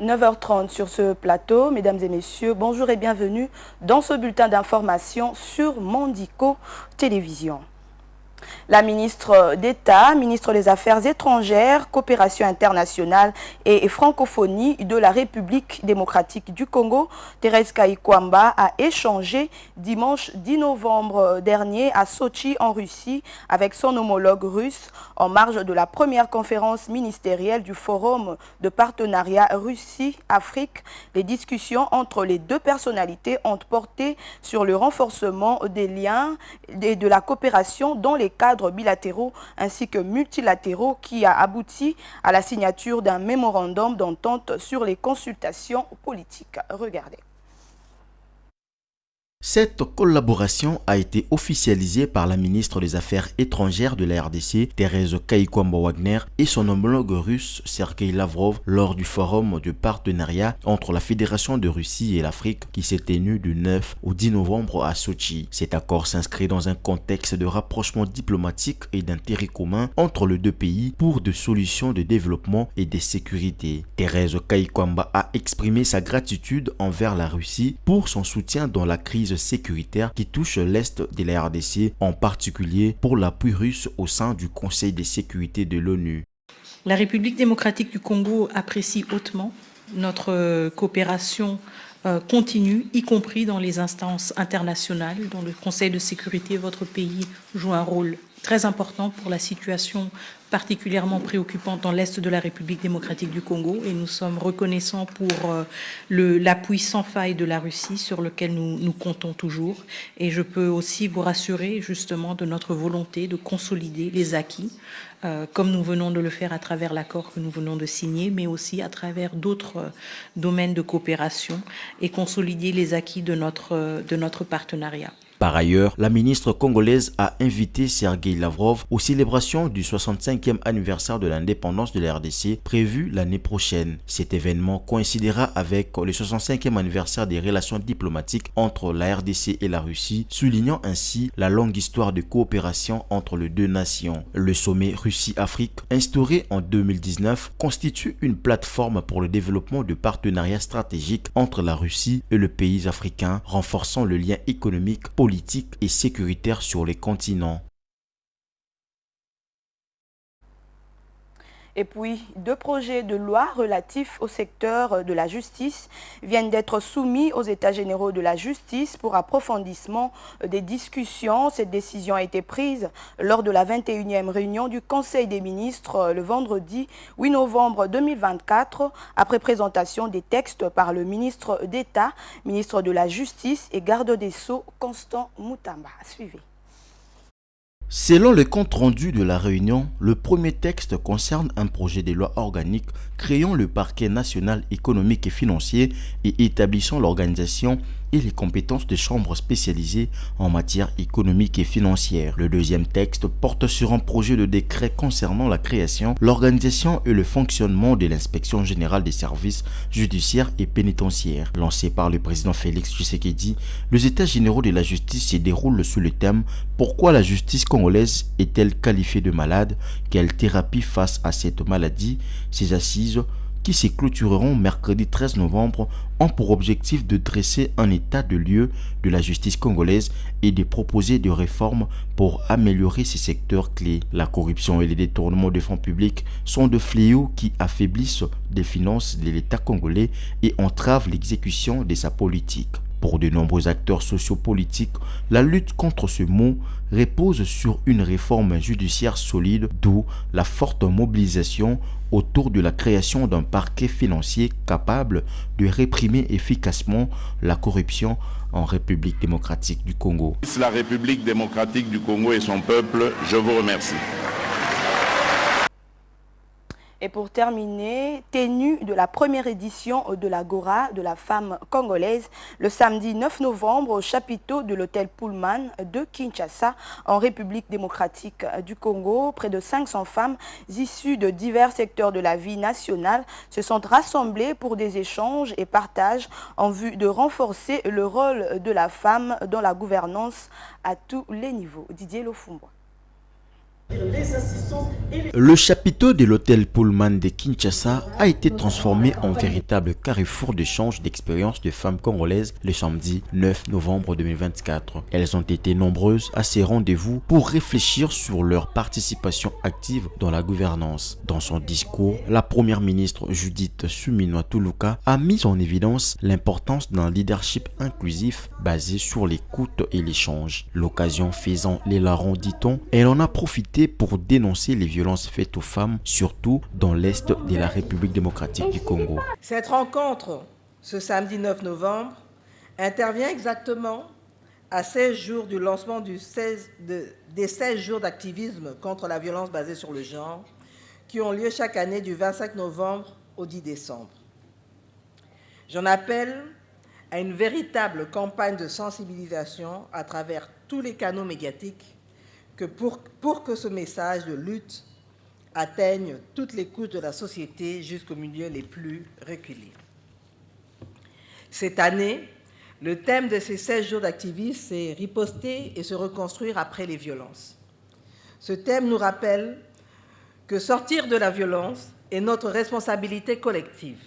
9h30 sur ce plateau. Mesdames et messieurs, bonjour et bienvenue dans ce bulletin d'information sur Mondico Télévision. La ministre d'État, ministre des Affaires étrangères, coopération internationale et francophonie de la République démocratique du Congo, Thérèse Kayikwamba, a échangé dimanche 10 novembre dernier à Sochi en Russie avec son homologue russe en marge de la première conférence ministérielle du Forum de partenariat Russie-Afrique. Les discussions entre les deux personnalités ont porté sur le renforcement des liens et de la coopération dans les cadres bilatéraux ainsi que multilatéraux qui a abouti à la signature d'un mémorandum d'entente sur les consultations politiques. Regardez. Cette collaboration a été officialisée par la ministre des Affaires étrangères de la RDC, Thérèse Kayikwamba-Wagner, et son homologue russe, Sergei Lavrov, lors du forum de partenariat entre la Fédération de Russie et l'Afrique qui s'est tenu du 9 au 10 novembre à Sochi. Cet accord s'inscrit dans un contexte de rapprochement diplomatique et d'intérêt commun entre les deux pays pour des solutions de développement et de sécurité. Thérèse Kayikwamba a exprimé sa gratitude envers la Russie pour son soutien dans la crise sécuritaire qui touche l'Est de la RDC, en particulier pour l'appui russe au sein du Conseil de sécurité de l'ONU. La République démocratique du Congo apprécie hautement notre coopération continue, y compris dans les instances internationales. Dans le Conseil de sécurité, votre pays joue un rôle très important pour la situation particulièrement préoccupante dans l'Est de la République démocratique du Congo, et nous sommes reconnaissants pour l'appui sans faille de la Russie sur lequel nous comptons toujours. Et je peux aussi vous rassurer justement de notre volonté de consolider les acquis, comme nous venons de le faire à travers l'accord que nous venons de signer, mais aussi à travers d'autres domaines de coopération, et consolider les acquis de notre partenariat. Par ailleurs, la ministre congolaise a invité Sergei Lavrov aux célébrations du 65e anniversaire de l'indépendance de la RDC prévu l'année prochaine. Cet événement coïncidera avec le 65e anniversaire des relations diplomatiques entre la RDC et la Russie, soulignant ainsi la longue histoire de coopération entre les deux nations. Le sommet Russie-Afrique, instauré en 2019, constitue une plateforme pour le développement de partenariats stratégiques entre la Russie et le pays africain, renforçant le lien économique, politique et sécuritaire sur les continents. Et puis, deux projets de loi relatifs au secteur de la justice viennent d'être soumis aux États généraux de la justice pour approfondissement des discussions. Cette décision a été prise lors de la 21e réunion du Conseil des ministres le vendredi 8 novembre 2024, après présentation des textes par le ministre d'État, ministre de la Justice et garde des Sceaux, Constant Moutamba. Suivez. Selon le compte-rendu de la réunion, le premier texte concerne un projet de loi organique créant le parquet national économique et financier et établissant l'organisation et les compétences des chambres spécialisées en matière économique et financière. Le deuxième texte porte sur un projet de décret concernant la création, l'organisation et le fonctionnement de l'inspection générale des services judiciaires et pénitentiaires. Lancé par le président Félix Tshisekedi, les États généraux de la justice se déroulent sous le thème « Pourquoi la justice congolaise est-elle qualifiée de malade? Quelle thérapie face à cette maladie ?» Ces assises, qui se clôtureront mercredi 13 novembre, ont pour objectif de dresser un état de lieu de la justice congolaise et de proposer des réformes pour améliorer ces secteurs clés. La corruption et les détournements de fonds publics sont des fléaux qui affaiblissent les finances de l'État congolais et entravent l'exécution de sa politique. Pour de nombreux acteurs sociopolitiques, la lutte contre ce mot repose sur une réforme judiciaire solide, d'où la forte mobilisation autour de la création d'un parquet financier capable de réprimer efficacement la corruption en République démocratique du Congo. La République démocratique du Congo et son peuple, je vous remercie. Et pour terminer, tenue de la première édition de l'Agora de la femme congolaise le samedi 9 novembre au chapiteau de l'hôtel Pullman de Kinshasa en République démocratique du Congo. Près de 500 femmes issues de divers secteurs de la vie nationale se sont rassemblées pour des échanges et partages en vue de renforcer le rôle de la femme dans la gouvernance à tous les niveaux. Didier Lofumbo. Le chapiteau de l'hôtel Pullman de Kinshasa a été transformé en véritable carrefour d'échange d'expériences de femmes congolaises le samedi 9 novembre 2024. Elles ont été nombreuses à ces rendez-vous pour réfléchir sur leur participation active dans la gouvernance. Dans son discours, la première ministre Judith Suminwa Tuluka a mis en évidence l'importance d'un leadership inclusif basé sur l'écoute et l'échange. L'occasion faisant les larrons, dit-on, elle en a profité pour dénoncer les violences faites aux femmes, surtout dans l'est de la République démocratique du Congo. Cette rencontre, ce samedi 9 novembre, intervient exactement à 16 jours du lancement des 16 jours d'activisme contre la violence basée sur le genre, qui ont lieu chaque année du 25 novembre au 10 décembre. J'en appelle à une véritable campagne de sensibilisation à travers tous les canaux médiatiques pour que ce message de lutte atteigne toutes les couches de la société jusqu'aux milieux les plus reculés. Cette année, le thème de ces 16 jours d'activisme, c'est « Riposter et se reconstruire après les violences ». Ce thème nous rappelle que sortir de la violence est notre responsabilité collective.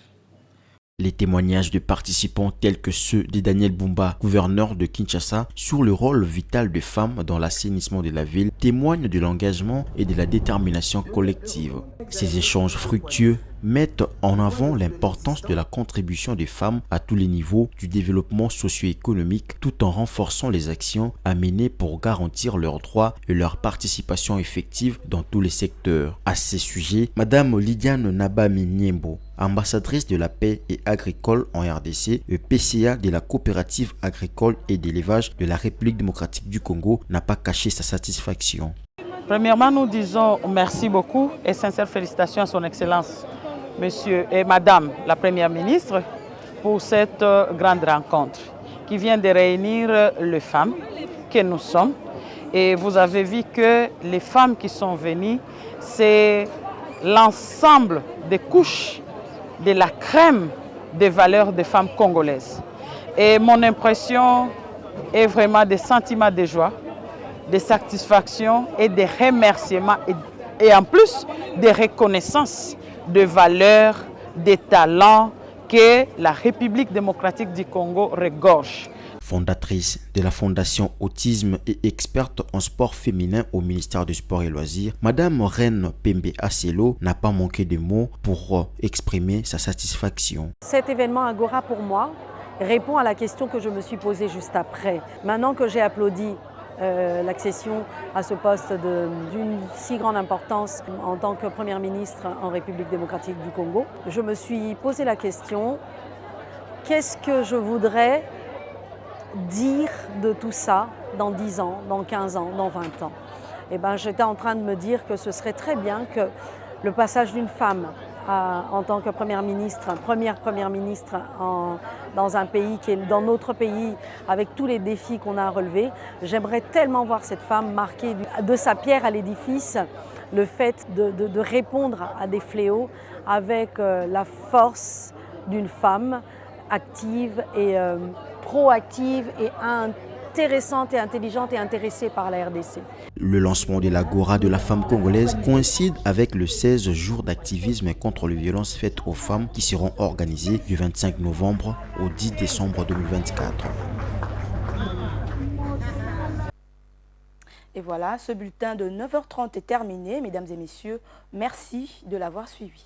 Les témoignages de participants tels que ceux de Daniel Bumba, gouverneur de Kinshasa, sur le rôle vital des femmes dans l'assainissement de la ville témoignent de l'engagement et de la détermination collective. Ces échanges fructueux mettent en avant l'importance de la contribution des femmes à tous les niveaux du développement socio-économique tout en renforçant les actions à mener pour garantir leurs droits et leur participation effective dans tous les secteurs. À ces sujets, Madame Lydiane Nabami Niembo, ambassadrice de la paix et agricole en RDC et PCA de la coopérative agricole et d'élevage de la République démocratique du Congo, n'a pas caché sa satisfaction. Premièrement, nous disons merci beaucoup et sincères félicitations à son Excellence, Monsieur et Madame la Première ministre, pour cette grande rencontre qui vient de réunir les femmes que nous sommes. Et vous avez vu que les femmes qui sont venues, c'est l'ensemble des couches de la crème des valeurs des femmes congolaises. Et mon impression est vraiment des sentiments de joie, de satisfaction et de remerciements et en plus de reconnaissance de valeurs, de talents que la République démocratique du Congo regorge. Fondatrice de la Fondation Autisme et experte en sport féminin au ministère du Sport et Loisirs, Madame Reine Pembe Aselo n'a pas manqué de mots pour exprimer sa satisfaction. Cet événement Agora pour moi répond à la question que je me suis posée juste après. Maintenant que j'ai applaudi l'accession à ce poste d'une si grande importance en tant que Première ministre en République démocratique du Congo, je me suis posé la question, qu'est-ce que je voudrais dire de tout ça dans 10 ans, dans 15 ans, dans 20 ans? Eh bien, j'étais en train de me dire que ce serait très bien que le passage d'une femme en tant que première ministre dans un pays qui est dans notre pays, avec tous les défis qu'on a à relever, j'aimerais tellement voir cette femme marquer de sa pierre à l'édifice le fait de répondre à des fléaux avec la force d'une femme active et proactive et intéressante et intelligente et intéressée par la RDC. Le lancement de l'Agora de la femme congolaise coïncide avec le 16 jours d'activisme contre les violences faites aux femmes qui seront organisés du 25 novembre au 10 décembre 2024. Et voilà, ce bulletin de 9h30 est terminé. Mesdames et messieurs, merci de l'avoir suivi.